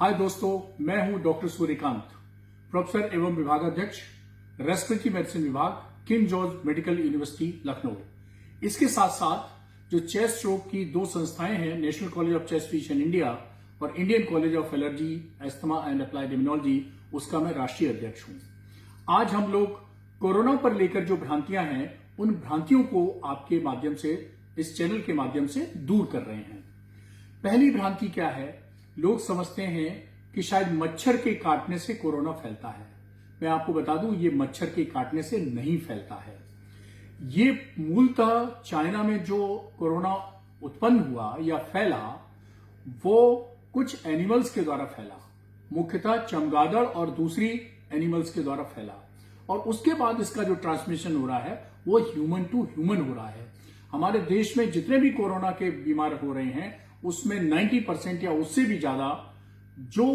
हाय दोस्तों, मैं हूं डॉक्टर सूर्यकांत, प्रोफेसर एवं विभागाध्यक्ष रेस्पिरेटरी मेडिसिन विभाग, king George medical university Lucknow. इसके साथ साथ जो चेस्ट रोग की दो संस्थाएं हैं, national college of chest physician India और Indian college of allergy, asthma and applied immunology, उसका मैं राष्ट्रीय अध्यक्ष हूं। आज हम लोग कोरोना पर लेकर जो भ्रांतियां हैं, उन भ्रांतियों को आपके माध्यम से, इस चैनल के माध्यम से दूर कर रहे हैं। पहली भ्रांति क्या है? लोग समझते हैं कि शायद मच्छर के काटने से कोरोना फैलता है। मैं आपको बता दूं, ये मच्छर के काटने से नहीं फैलता है। ये मूलतः चाइना में जो कोरोना उत्पन्न हुआ या फैला, वो कुछ एनिमल्स के द्वारा फैला, मुख्यतः चमगादड़ और दूसरी एनिमल्स के द्वारा फैला, और उसके बाद इसका जो ट्रांसमिशन हो रहा है वो ह्यूमन टू ह्यूमन हो रहा है। हमारे देश में जितने भी कोरोना के बीमार हो रहे हैं, उसमें 90% या उससे भी ज्यादा जो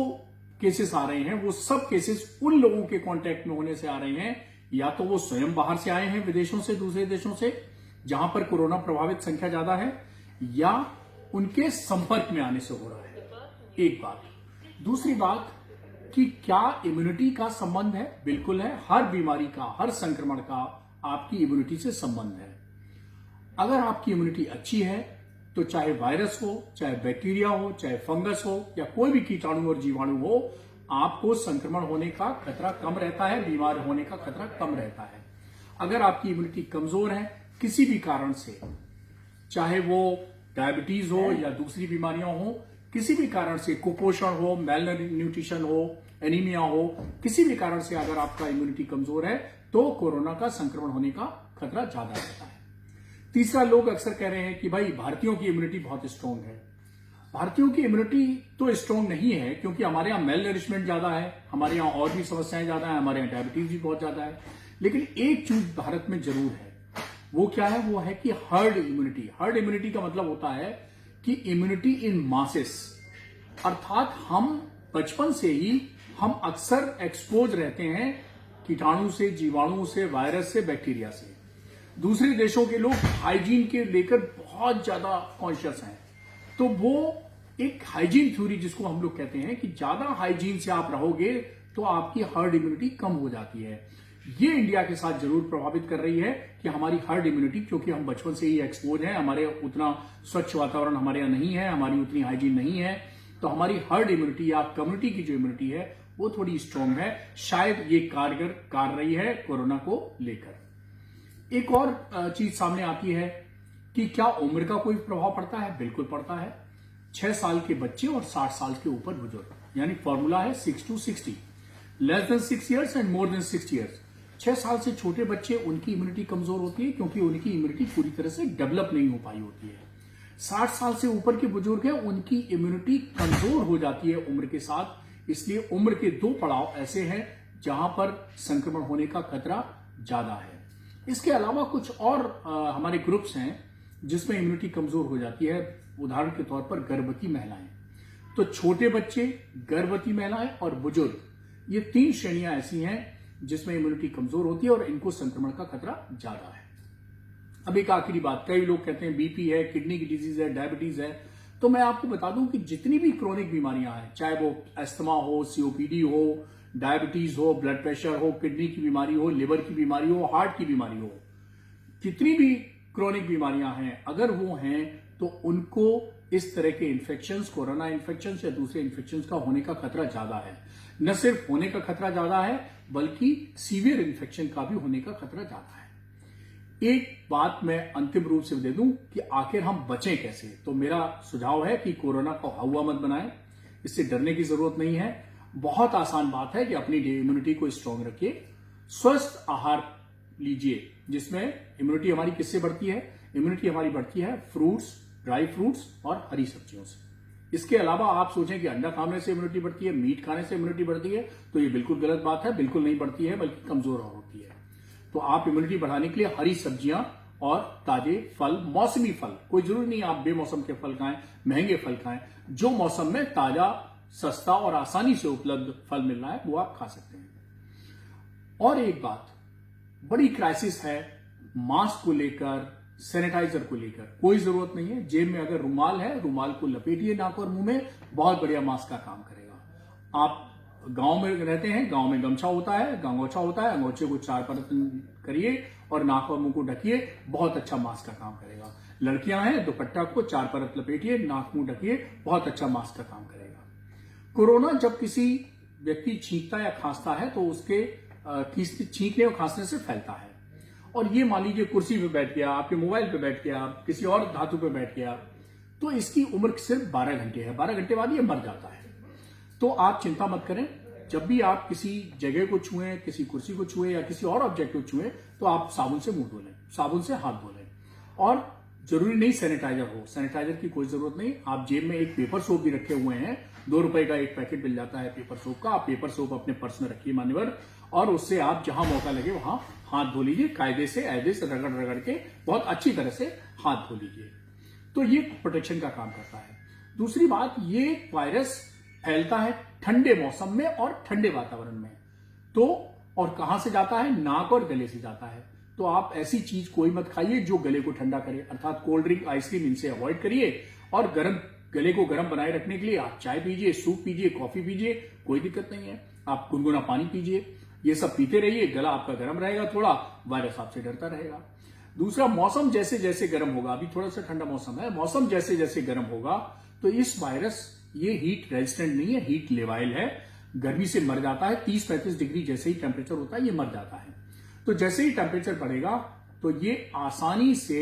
केसेस आ रहे हैं, वो सब केसेस उन लोगों के कांटेक्ट में होने से आ रहे हैं, या तो वो स्वयं बाहर से आए हैं, विदेशों से, दूसरे देशों से जहां पर कोरोना प्रभावित संख्या ज्यादा है, या उनके संपर्क में आने से हो रहा है। एक बात। दूसरी बात कि क्या इम्यूनिटी का संबंध है? बिल्कुल है। हर बीमारी का, हर संक्रमण का आपकी इम्यूनिटी से संबंध है। अगर आपकी इम्यूनिटी अच्छी है तो चाहे वायरस हो, चाहे बैक्टीरिया हो, चाहे फंगस हो, या कोई भी कीटाणु और जीवाणु हो, आपको संक्रमण होने का खतरा कम रहता है, बीमार होने का खतरा कम रहता है। अगर आपकी इम्यूनिटी कमजोर है किसी भी कारण से, चाहे वो डायबिटीज हो या दूसरी बीमारियां हो, किसी भी कारण से, कुपोषण हो, मेल न्यूट्रिशन हो, एनीमिया हो, किसी भी कारण से अगर आपका इम्यूनिटी कमजोर है तो कोरोना का संक्रमण होने का खतरा ज्यादा रहता है। तीसरा, लोग अक्सर कह रहे हैं कि भाई भारतीयों की इम्यूनिटी बहुत स्ट्रांग है। भारतीयों की इम्यूनिटी तो स्ट्रांग नहीं है, क्योंकि हमारे यहाँ मेल नरिशमेंट ज्यादा है, हमारे यहाँ और भी समस्याएं ज्यादा है, हमारे यहाँ डायबिटीज भी बहुत ज्यादा है। लेकिन एक चीज भारत में जरूर है, वो क्या है? वो है कि हर्ड इम्यूनिटी। हर्ड इम्यूनिटी का मतलब होता है कि इम्यूनिटी इन मासेस, अर्थात हम बचपन से ही हम अक्सर एक्सपोज रहते हैं कीटाणु से, जीवाणु से, वायरस से, बैक्टीरिया से। दूसरे देशों के लोग हाइजीन के लेकर बहुत ज्यादा कॉन्शियस हैं, तो वो एक हाइजीन थ्योरी जिसको हम लोग कहते हैं कि ज्यादा हाइजीन से आप रहोगे तो आपकी हर्ड इम्यूनिटी कम हो जाती है। ये इंडिया के साथ जरूर प्रभावित कर रही है कि हमारी हर्ड इम्यूनिटी, क्योंकि हम बचपन से ही एक्सपोज हैं, हमारे उतना स्वच्छ वातावरण हमारे यहाँ नहीं है, हमारी उतनी हाइजीन नहीं है, तो हमारी हर्ड इम्यूनिटी या कम्युनिटी की जो इम्यूनिटी है वो थोड़ी स्ट्रांग है। शायद ये कारगर कर रही है कोरोना को लेकर। एक और चीज सामने आती है कि क्या उम्र का कोई प्रभाव पड़ता है? बिल्कुल पड़ता है। 6 साल के बच्चे और 60 साल के ऊपर बुजुर्ग, यानी फॉर्मूला है 6 to 60, less than 6 years and more than 6 years। 6 साल से छोटे बच्चे, उनकी इम्यूनिटी कमजोर होती है क्योंकि उनकी इम्यूनिटी पूरी तरह से डेवलप नहीं हो पाई होती है। 60 साल से ऊपर के बुजुर्ग हैं, उनकी इम्यूनिटी कमजोर हो जाती है उम्र के साथ। इसलिए उम्र के दो पड़ाव ऐसे हैं जहां पर संक्रमण होने का खतरा ज्यादा है। इसके अलावा कुछ और हमारे ग्रुप्स हैं जिसमें इम्यूनिटी कमजोर हो जाती है। उदाहरण के तौर पर गर्भवती महिलाएं। तो छोटे बच्चे, गर्भवती महिलाएं और बुजुर्ग, ये 3 श्रेणियां ऐसी हैं जिसमें इम्यूनिटी कमजोर होती है और इनको संक्रमण का खतरा ज्यादा है। अब एक आखिरी बात, कई लोग कहते हैं बीपी है, किडनी की डिजीज है, डायबिटीज है। तो मैं आपको बता दूं कि जितनी भी क्रोनिक बीमारियां हैं, चाहे वो एस्थमा हो, सीओपीडी हो, डायबिटीज हो, ब्लड प्रेशर हो, किडनी की बीमारी हो, लिवर की बीमारी हो, हार्ट की बीमारी हो, जितनी भी क्रोनिक बीमारियां हैं, अगर वो हैं तो उनको इस तरह के इन्फेक्शंस, कोरोना इन्फेक्शंस या दूसरे इन्फेक्शंस का होने का खतरा ज्यादा है। न सिर्फ होने का खतरा ज्यादा है, बल्कि सीवियर इन्फेक्शन का भी होने का खतरा ज्यादा है। एक बात मैं अंतिम रूप से दे दूं कि आखिर हम बचें कैसे। तो मेरा सुझाव है कि कोरोना को हवा मत बनाएं, इससे डरने की जरूरत नहीं है। बहुत आसान बात है कि अपनी इम्यूनिटी को स्ट्रांग रखिए, स्वस्थ आहार लीजिए, जिसमें इम्यूनिटी हमारी किससे बढ़ती है? इम्यूनिटी हमारी बढ़ती है फ्रूट्स, ड्राई फ्रूट्स और हरी सब्जियों से। इसके अलावा आप सोचें कि अंडा खाने से इम्यूनिटी बढ़ती है, मीट खाने से इम्यूनिटी बढ़ती है, तो ये बिल्कुल गलत बात है। बिल्कुल नहीं बढ़ती है, बल्कि कमजोर और होती है। तो आप इम्यूनिटी बढ़ाने के लिए हरी सब्जियां और ताजे फल, मौसमी फल, कोई जरूरी नहीं आप बेमौसम के फल खाएं, महंगे फल खाएं, जो मौसम में ताजा, सस्ता और आसानी से उपलब्ध फल मिल रहा है वो आप खा सकते हैं। और एक बात, बड़ी क्राइसिस है मास्क को लेकर, सैनिटाइजर को लेकर। कोई जरूरत नहीं है, जेब में अगर रुमाल है, रुमाल को लपेटिए नाक और मुंह में, बहुत बढ़िया मास्क का काम करेगा। आप गांव में रहते हैं, गांव में गमछा होता है, गंगोछा होता है, अंगोछे को 4 परत करिए और नाक और मुंह को ढकिए, बहुत अच्छा मास्क का काम करेगा। लड़कियां हैं, दुपट्टा को 4 परत लपेटिए, नाक मुंह ढकिए, बहुत अच्छा मास्क का काम करेगा। कोरोना जब किसी व्यक्ति छींकता या खांसता है तो उसके छींकने और खांसने से फैलता है। और ये मान लीजिए कुर्सी पे बैठ गया, आपके मोबाइल पे बैठ गया, किसी और धातु पे बैठ गया, तो इसकी उम्र सिर्फ 12 घंटे है। 12 घंटे बाद ये मर जाता है। तो आप चिंता मत करें, जब भी आप किसी जगह को छुएं, किसी कुर्सी को छुएं या किसी और ऑब्जेक्ट को छुएं, तो आप साबुन से मुंह धो लें, साबुन से हाथ धो लें। और जरूरी नहीं सैनिटाइजर हो, सैनिटाइजर की कोई जरूरत नहीं। आप जेब में एक पेपर सोप भी रखे हुए हैं, 2 रुपए का एक पैकेट मिल जाता है पेपर सोप का। आप पेपर सोप अपने पर्स में रखिए मान्यवर, और उससे आप जहां मौका लगे वहां हाथ धो लीजिए, कायदे से ऐदे से रगड़ रगड़ के बहुत अच्छी तरह से हाथ धो लीजिए। तो ये प्रोटेक्शन का काम करता है। दूसरी बात, ये वायरस फैलता है ठंडे मौसम में और ठंडे वातावरण में। तो और कहां से जाता है? नाक और गले से जाता है। तो आप ऐसी चीज कोई मत खाइए जो गले को ठंडा करे, अर्थात कोल्ड ड्रिंक, आइसक्रीम, इनसे अवॉइड करिए। और गले को गर्म बनाए रखने के लिए आप चाय पीजिए, सूप पीजिए, कॉफी पीजिए, कोई दिक्कत नहीं है। आप गुनगुना पानी पीजिए, ये सब पीते रहिए, गला आपका गर्म रहेगा, थोड़ा वायरस आपसे डरता रहेगा। दूसरा, मौसम जैसे जैसे गर्म होगा, अभी थोड़ा सा ठंडा मौसम है, मौसम जैसे जैसे गर्म होगा तो इस वायरस, ये हीट रेजिस्टेंट नहीं है, हीट लेवाइल है, गर्मी से मर जाता है। 30-35 डिग्री जैसे ही टेम्परेचर होता है ये मर जाता है। तो जैसे ही टेम्परेचर बढ़ेगा तो ये आसानी से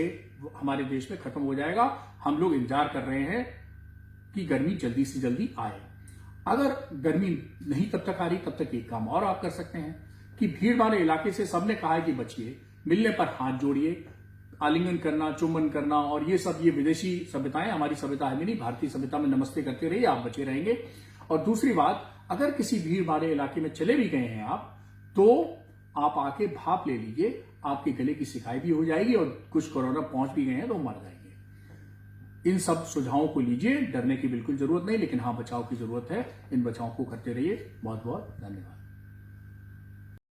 हमारे देश में खत्म हो जाएगा। हम लोग इंतजार कर रहे हैं कि गर्मी जल्दी से जल्दी आए। अगर गर्मी नहीं तब तक आ रही, तब तक एक काम और आप कर सकते हैं कि भीड़ वाले इलाके से सबने कहा है कि बचिए, मिलने पर हाथ जोड़िए, आलिंगन करना, चुंबन करना, और ये सब ये विदेशी सभ्यताएं, हमारी सभ्यता है नहीं, भारतीय सभ्यता में नमस्ते करते रहिए, आप बचे रहेंगे। और दूसरी बात, अगर किसी भीड़ वाले इलाके में चले भी गए हैं आप, तो आप आके भाप ले लीजिए, आपके गले की सिकाई भी हो जाएगी और कुछ कोरोना पहुंच भी गए हैं तो मर जाएंगे। इन सब सुझावों को लीजिए, डरने की बिल्कुल जरूरत नहीं, लेकिन हाँ, बचाव की जरूरत है। इन बचाव को करते रहिए। बहुत बहुत धन्यवाद।